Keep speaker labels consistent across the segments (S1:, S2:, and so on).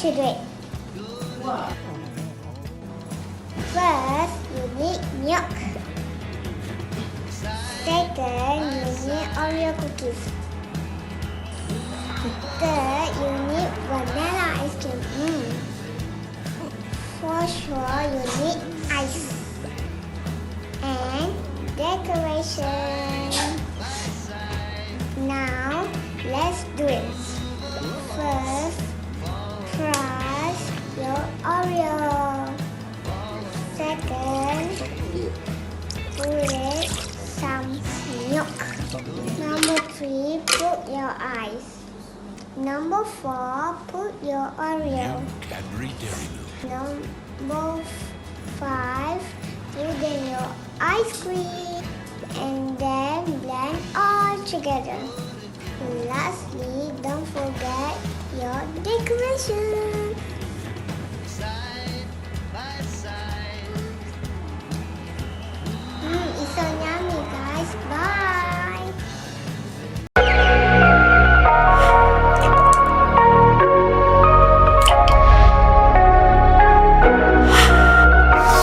S1: carbohydrate. First, you need milk. Second, you need Oreo cookies. Third, you need vanilla ice cream. For sure, you need ice and decoration. Now, let's do it. First, crush your Oreo. Second, put some milk. Number 3, put your ice. Number 4, put your Oreo.
S2: Cadbury Dairy Milk.
S1: Number 5, put in your ice cream and then blend all together. Lastly, don't forget your decoration. It's so yummy, guys. Bye.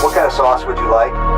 S3: What kind of sauce would you like?